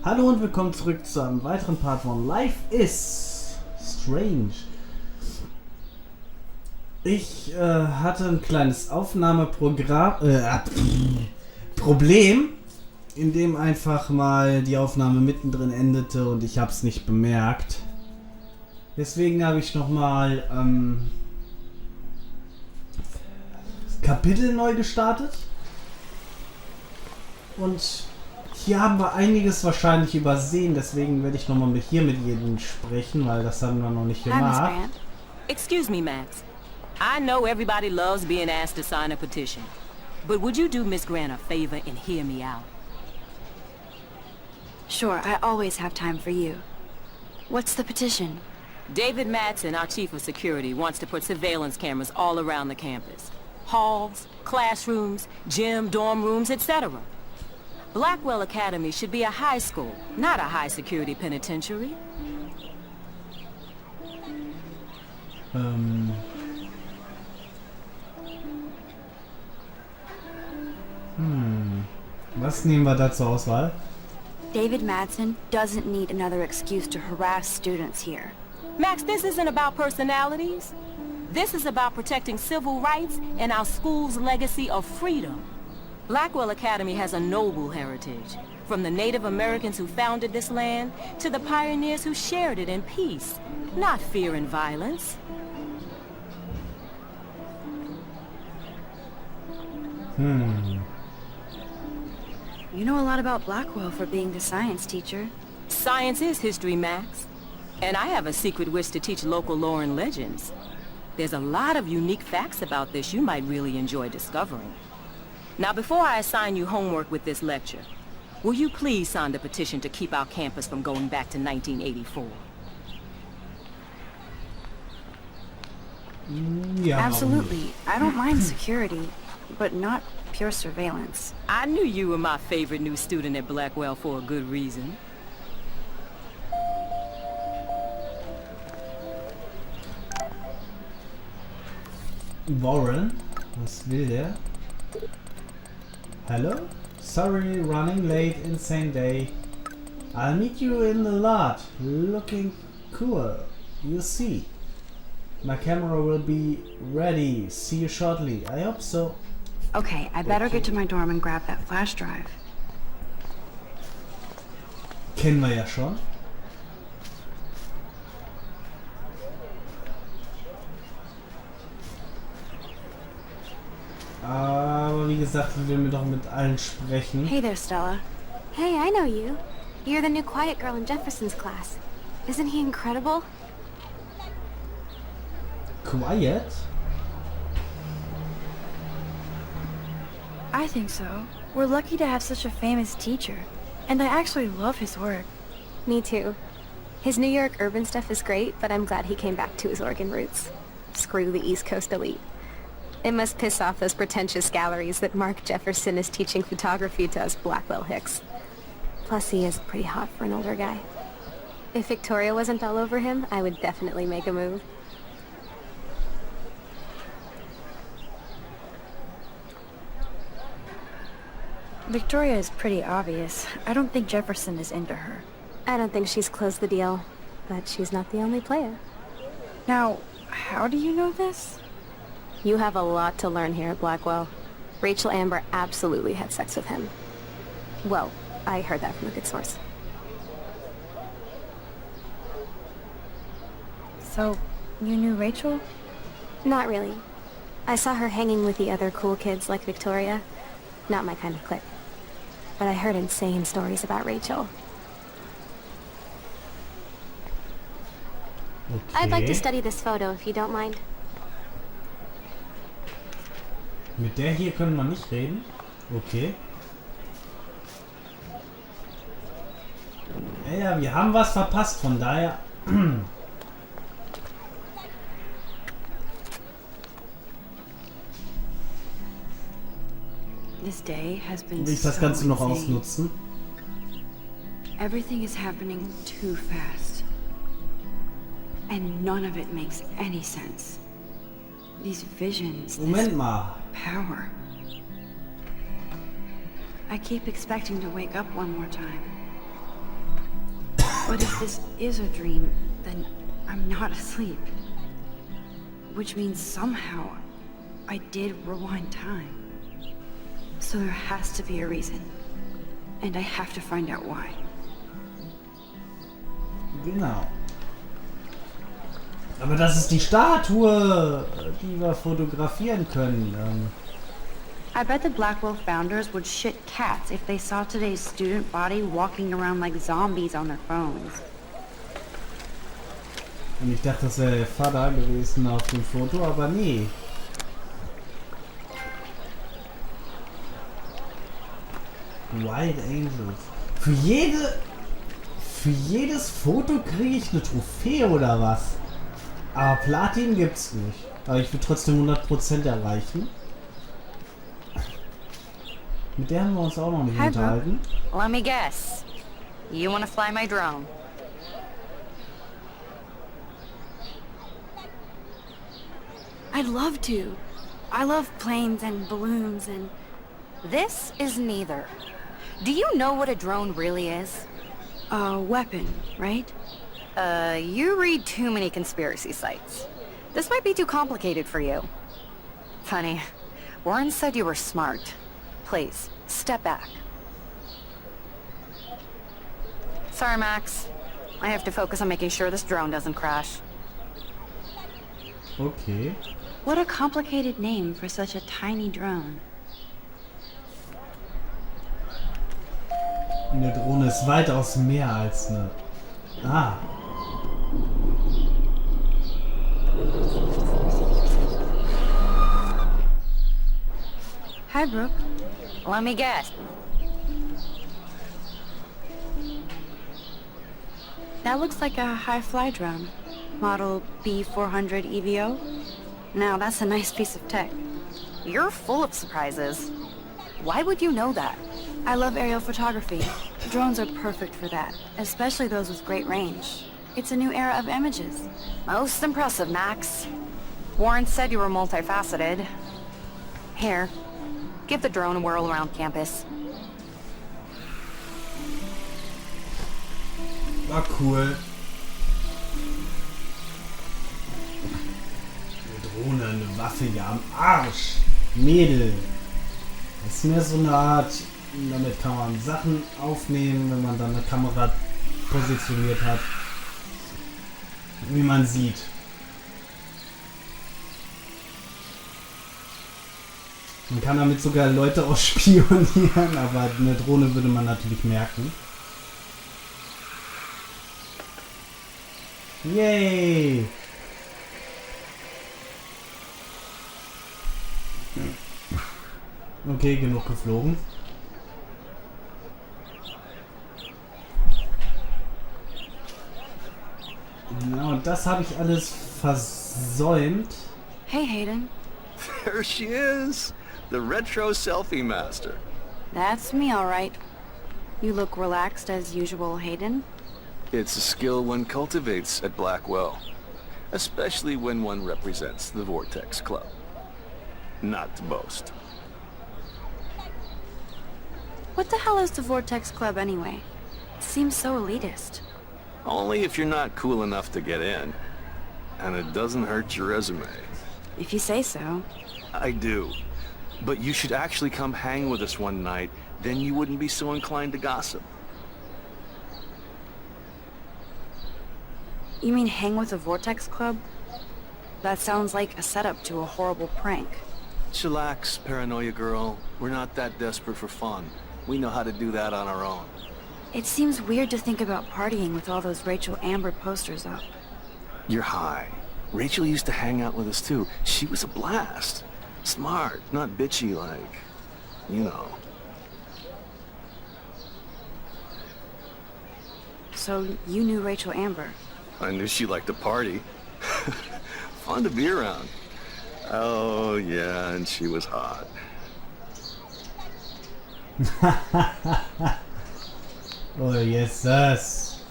Hallo und willkommen zurück zu einem weiteren Part von Life is Strange. Ich hatte ein kleines Problem, in dem einfach mal die Aufnahme mittendrin endete und ich habe es nicht bemerkt. Deswegen habe ich nochmal das Kapitel neu gestartet. Und hier haben wir einiges wahrscheinlich übersehen, deswegen werde ich nochmal hier mit jedem sprechen, weil das haben wir noch nicht gemacht. Excuse me, Max. I know everybody loves being asked to sign a petition. But would you do Miss Grant a favor and hear me out? Sure, I always have time for you. What's the petition? David Madsen, our chief of security, wants to put surveillance cameras all around the campus. Halls, classrooms, gym, dorm rooms, etc. Blackwell Academy should be a high school, not a high-security penitentiary. Was nehmen wir da zur Auswahl? David Madsen doesn't need another excuse to harass students here. Max, this isn't about personalities. This is about protecting civil rights and our school's legacy of freedom. Blackwell Academy has a noble heritage, from the Native Americans who founded this land to the pioneers who shared it in peace, not fear and violence. You know a lot about Blackwell for being the science teacher. Science is history, Max. And I have a secret wish to teach local lore and legends. There's a lot of unique facts about this you might really enjoy discovering. Now, before I assign you homework with this lecture, will you please sign the petition to keep our campus from going back to 1984? Ja, Absolutely. I don't mind security, but not pure surveillance. I knew you were my favorite new student at Blackwell for a good reason. Warren, was will der? Hello? Sorry, running late, insane day. I'll meet you in the lot. Looking cool. You see. My camera will be ready. See you shortly. I hope so. Okay, I better get to my dorm and grab that flash drive. Kennen wir ja schon. Aber wie gesagt, wir will mir doch mit allen sprechen. Hey there, Stella. Hey, I know you. You're the new quiet girl in Jefferson's class. Isn't he incredible? Quiet? I think so. We're lucky to have such a famous teacher. And I actually love his work. Me too. His New York urban stuff is great, but I'm glad he came back to his Oregon roots. Screw the East Coast elite. It must piss off those pretentious galleries that Mark Jefferson is teaching photography to us Blackwell hicks. Plus, he is pretty hot for an older guy. If Victoria wasn't all over him, I would definitely make a move. Victoria is pretty obvious. I don't think Jefferson is into her. I don't think she's closed the deal, but she's not the only player. Now, how do you know this? You have a lot to learn here at Blackwell. Rachel Amber absolutely had sex with him. Well, I heard that from a good source. So, you knew Rachel? Not really. I saw her hanging with the other cool kids like Victoria. Not my kind of clique. But I heard insane stories about Rachel. Okay. I'd like to study this photo if you don't mind. Mit der hier können wir nicht reden. Okay. Ja, wir haben was verpasst, von daher. This day has been Will ich das so Ganze noch insane. ausnutzen? Everything is happening too fast. And none of it makes any sense. These visions, Moment this mal. power. I keep expecting to wake up one more time. But if this is a dream, then I'm not asleep. Which means somehow I did rewind time. So there has to be a reason. And I have to find out why. Genau. Aber das ist die Statue, die wir fotografieren können. I bet the Blackwell founders would shit cats if they saw today's student body walking around like zombies on their phones. Und ich dachte, das wäre der Vater gewesen auf dem Foto, aber nee. Wild Angels. Für jedes Foto kriege ich eine Trophäe oder was? Aber Platin gibt's nicht. Aber ich will trotzdem 100% erreichen. Mit der haben wir uns auch noch nicht unterhalten. Let me guess. You want to fly my drone? I'd love to. I love planes and balloons and... This is neither. Do you know what a drone really is? a weapon, right? You read too many conspiracy sites. This might be too complicated for you. Funny. Warren said you were smart. Please, step back. Sorry, Max. I have to focus on making sure this drone doesn't crash. Okay. What a complicated name for such a tiny drone. Eine Drohne ist weitaus mehr als eine... Ah. Hi, Brooke. Let me guess. That looks like a high-fly drone. Model B400 EVO. Now, that's a nice piece of tech. You're full of surprises. Why would you know that? I love aerial photography. Drones are perfect for that, especially those with great range. It's a new era of images. Most impressive, Max. Warren said you were multifaceted. Here, give the drone a whirl around campus. War cool. Eine Drohne, eine Waffe ja am Arsch. Mädel. Das ist mehr so eine Art, damit kann man Sachen aufnehmen, wenn man dann eine Kamera positioniert hat. Wie man sieht. Man kann damit sogar Leute ausspionieren, aber eine Drohne würde man natürlich merken. Yay! Okay, genug geflogen. Ja, und das habe ich alles versäumt. Hey, Hayden. There she is, the retro selfie master. That's me, all right. You look relaxed as usual, Hayden. It's a skill one cultivates at Blackwell, especially when one represents the Vortex Club. Not to boast. What the hell is the Vortex Club anyway? It seems so elitist. Only if you're not cool enough to get in. And it doesn't hurt your resume. If you say so. I do. But you should actually come hang with us one night, then you wouldn't be so inclined to gossip. You mean hang with the Vortex Club? That sounds like a setup to a horrible prank. Chillax, paranoia girl. We're not that desperate for fun. We know how to do that on our own. It seems weird to think about partying with all those Rachel Amber posters up. You're high. Rachel used to hang out with us too. She was a blast. Smart, not bitchy like, you know. So you knew Rachel Amber? I knew she liked to party. Fun to be around. Oh yeah, and she was hot. Oh, Jesus.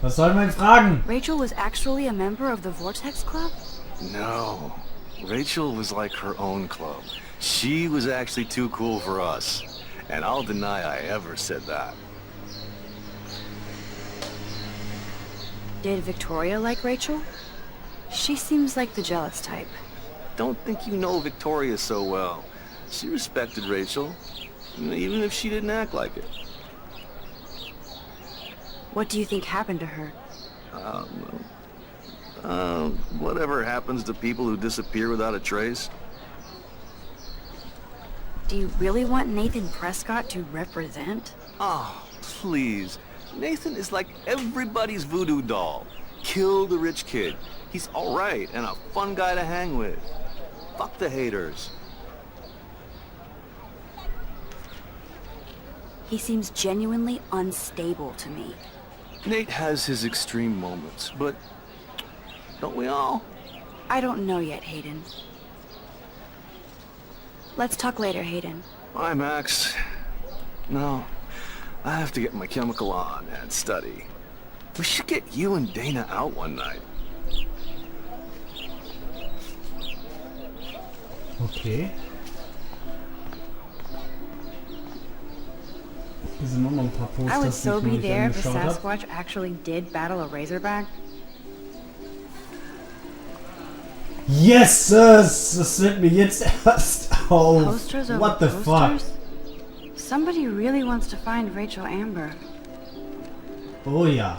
Was soll man fragen? Rachel was actually a member of the Vortex Club? No. Rachel was like her own club. She was actually too cool for us. And I'll deny I ever said that. Did Victoria like Rachel? She seems like the jealous type. Don't think you know Victoria so well. She respected Rachel, even if she didn't act like it. What do you think happened to her? Whatever happens to people who disappear without a trace. Do you really want Nathan Prescott to represent? Oh, please. Nathan is like everybody's voodoo doll. Kill the rich kid. He's alright and a fun guy to hang with. Fuck the haters. He seems genuinely unstable to me. Nate has his extreme moments, but don't we all? I don't know yet, Hayden. Let's talk later, Hayden. Bye, Max. No, I have to get my chemical on and study. We should get you and Dana out one night. Okay. Hier sind noch ein paar Posters, I would die so ich noch be nicht there if a angeschaut habe. Sasquatch actually did battle a Razorback. Yes, das fällt mir jetzt erst auf. Posters over What the fuck? posters? Somebody really wants to find Rachel Amber. Oh ja.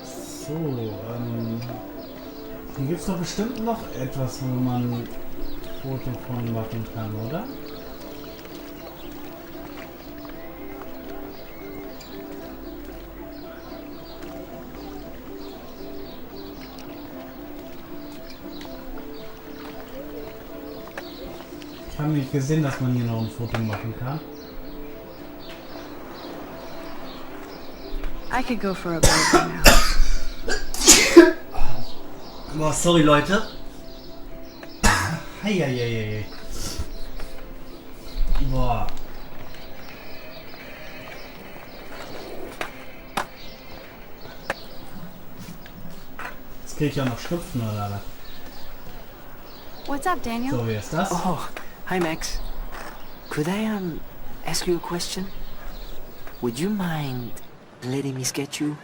So, hier gibt es doch bestimmt noch etwas, wo man ein Foto von machen kann, oder? Ich habe nicht gesehen, dass man hier noch ein Foto machen kann. I could go for a burger now. Boah, sorry Leute. Heieieiei. Boah. Jetzt krieg ich auch noch Schnupfen oder was? What's up, Daniel? So, wie ist das? Oh, hi Max. Could I ask you a question? Would you mind letting me sketch you?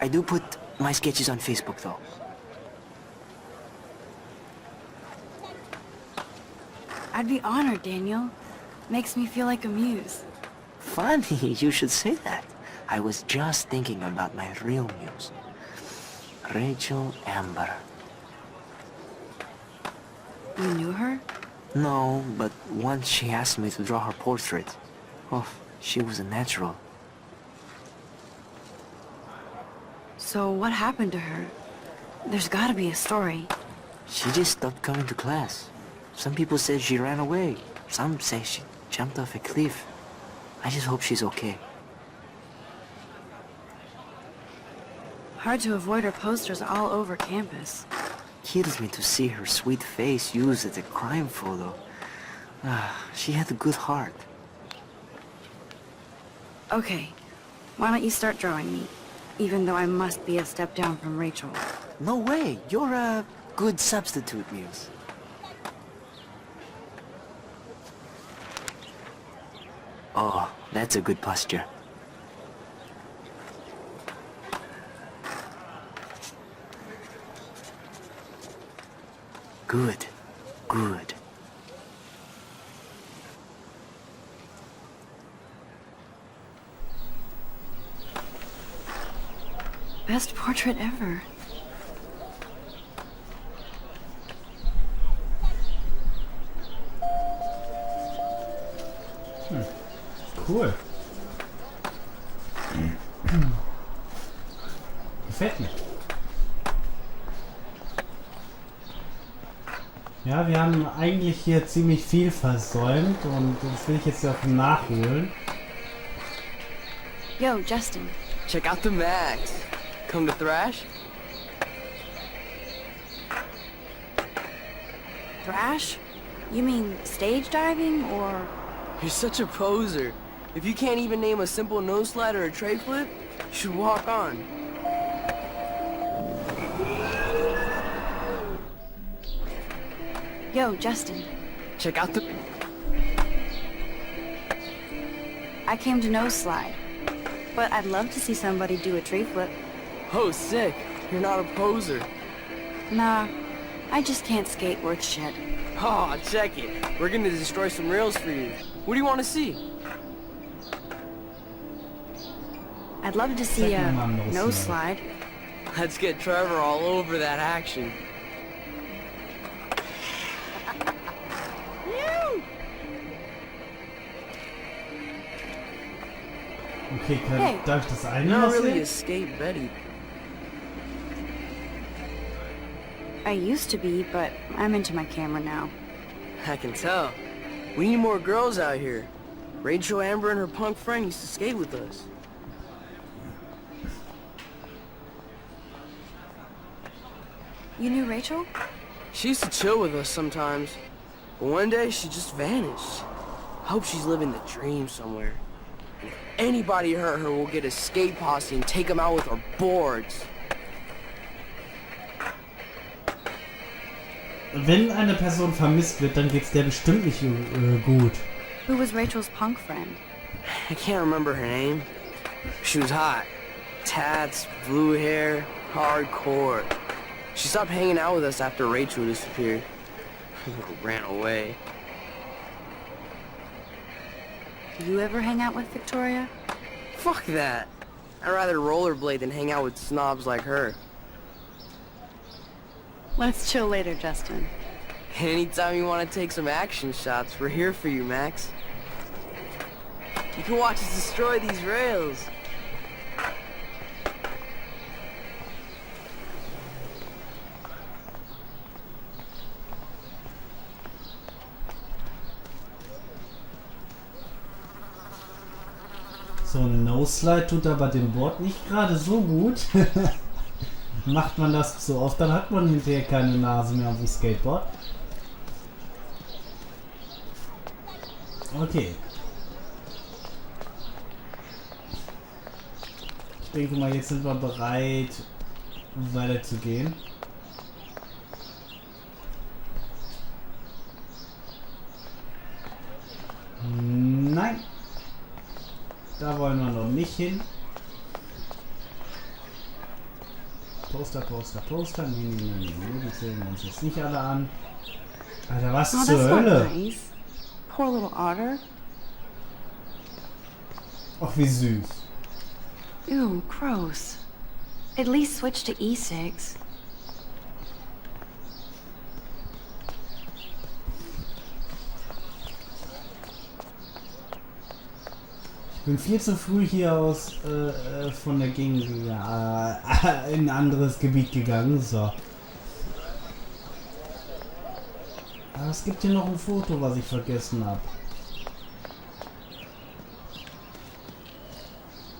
I do put my sketches on Facebook though. I'd be honored, Daniel. Makes me feel like a muse. Funny, you should say that. I was just thinking about my real muse. Rachel Amber. You knew her? No, but once she asked me to draw her portrait. Oh, she was a natural. So what happened to her? There's gotta be a story. She just stopped coming to class. Some people said she ran away. Some say she jumped off a cliff. I just hope she's okay. Hard to avoid her posters all over campus. Kills me to see her sweet face used as a crime photo. She had a good heart. Okay, why don't you start drawing me? Even though I must be a step down from Rachel. No way, you're a good substitute, Muse. Oh, that's a good posture. Good, good. Best portrait ever. Cool. Gefällt mir. Ja, wir haben eigentlich hier ziemlich viel versäumt und das will ich jetzt auch nachholen. Yo, Justin. Check out the Max. Come to thrash? Thrash? You mean stage diving or... You're such a poser. If you can't even name a simple nose slide or a tray flip, you should walk on. Yo, Justin. Check out the... I came to nose slide. but I'd love to see somebody do a tree flip. Oh, sick. You're not a poser. Nah, I just can't skate worth shit. Oh, check it. We're gonna destroy some rails for you. What do you want to see? I'd love to see a nose slide. Let's get Trevor all over that action. Okay, Hey, darf ich das eine Not noch really sehen? a skate Betty. I used to be, but I'm into my camera now. I can tell. We need more girls out here. Rachel Amber and her punk friend used to skate with us. You knew Rachel? She used to chill with us sometimes. But one day, she just vanished. I hope she's living the dream somewhere. And if anybody hurt her, we'll get a skate posse and take them out with our boards. Wenn eine Person vermisst wird, dann geht's der bestimmt nicht gut. Who was Rachel's punk friend? I can't remember her name. She was hot. Tats, blue hair, hardcore. She stopped hanging out with us after Rachel disappeared. Ran away. You ever hang out with Victoria? Fuck that. I'd rather rollerblade than hang out with snobs like her. Let's chill later, Justin. Anytime you want to take some action shots, we're here for you, Max. You can watch us destroy these rails. So ein No-Slide tut aber dem Board nicht gerade so gut. Macht man das zu oft, dann hat man hinterher keine Nase mehr auf dem Skateboard. Okay. Ich denke mal, jetzt sind wir bereit, weiterzugehen. Nein. Da wollen wir noch nicht hin. Poster, Poster, Poster. Nee, die zählen wir uns jetzt nicht alle an. Alter, was Oh, zur that's not Hölle? nice. Poor little otter. Ach, wie süß. Ew, gross. At least switch to E6. Ich bin viel zu früh hier aus von der Gegend in ein anderes Gebiet gegangen. So. Aber es gibt hier noch ein Foto, was ich vergessen habe.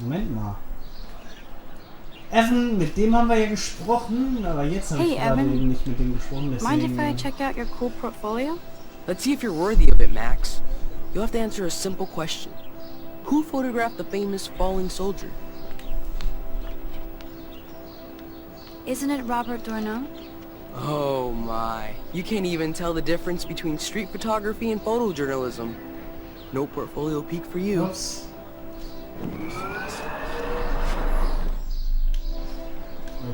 Moment mal. Evan, mit dem haben wir ja gesprochen, aber jetzt habe ich Hey, gerade Evan. eben nicht mit dem gesprochen. Mind if I Deswegen... check out your cool portfolio? Let's see if you're worthy of it, Max. You'll have to answer a simple question. Who photographed the famous falling soldier? Isn't it Robert Doisneau? Oh my. You can't even tell the difference between street photography and photojournalism. No portfolio peek for you. Ups.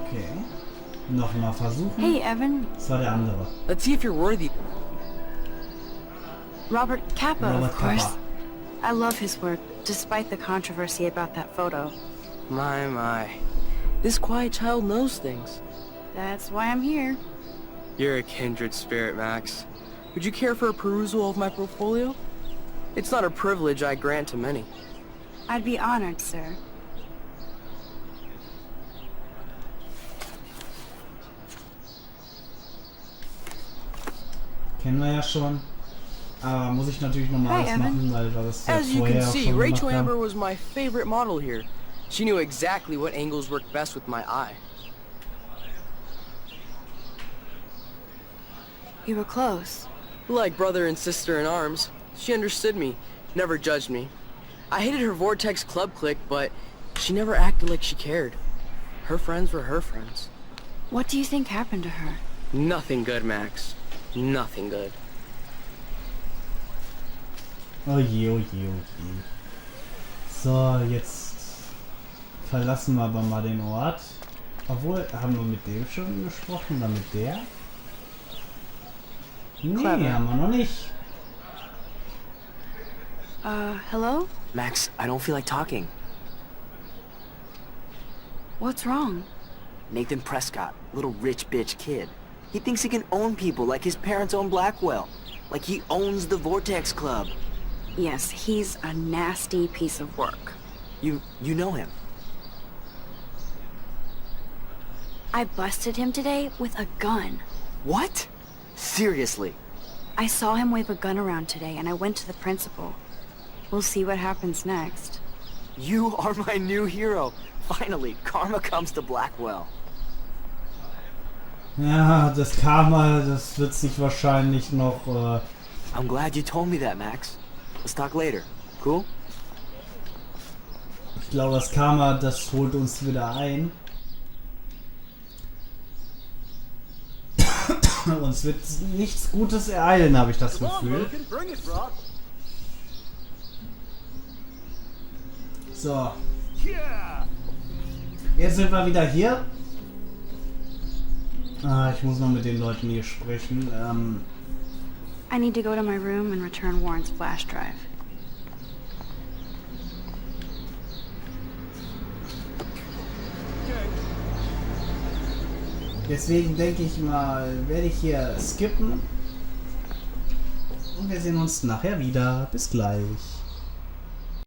Okay. Nochmal versuchen. Hey, Evan. Das war der andere. Let's see if you're worthy. Robert Capa, Robert of course. Capa. I love his work, despite the controversy about that photo. My. This quiet child knows things. That's why I'm here. You're a kindred spirit, Max. Would you care for a perusal of my portfolio? It's not a privilege I grant to many. I'd be honored, sir. Kennen wir ja schon. Aber muss ich natürlich nochmal Hi, alles machen, weil wir das ja As you vorher can auch see, schon gemacht Rachel Amber haben. was my favorite model here. She knew exactly what angles worked best with my eye. You were close. Like brother and sister in arms, she understood me, never judged me. I hated her Vortex club clique, but she never acted like she cared. Her friends were her friends. What do you think happened to her? Nothing good, Max. Nothing good. Oh je, oh je, oh je. So, jetzt Verlassen wir aber mal den Ort. Obwohl, haben wir mit dem schon gesprochen oder mit der? Nee, Clever. haben wir noch nicht. Hello? Max, I don't feel like talking. What's wrong? Nathan Prescott, little rich bitch kid. He thinks he can own people like his parents own Blackwell. Like he owns the Vortex Club. Yes, he's a nasty piece of work. You know him. I busted him today with a gun. What? Seriously? I saw him wave a gun around today and I went to the principal. We'll see what happens next. You are my new hero. Finally, karma comes to Blackwell. Ja, das Karma, das wird sich wahrscheinlich noch... I'm glad you told me that, Max. Let's talk later. Cool? Ich glaube, das Karma, das holt uns wieder ein. Uns wird nichts Gutes ereilen, habe ich das Gefühl. So. Jetzt sind wir wieder hier. Ich muss noch mit den Leuten hier sprechen. I need to go to my room and return Warren's flash drive. Deswegen denke ich mal, werde ich hier skippen. Und wir sehen uns nachher wieder. Bis gleich.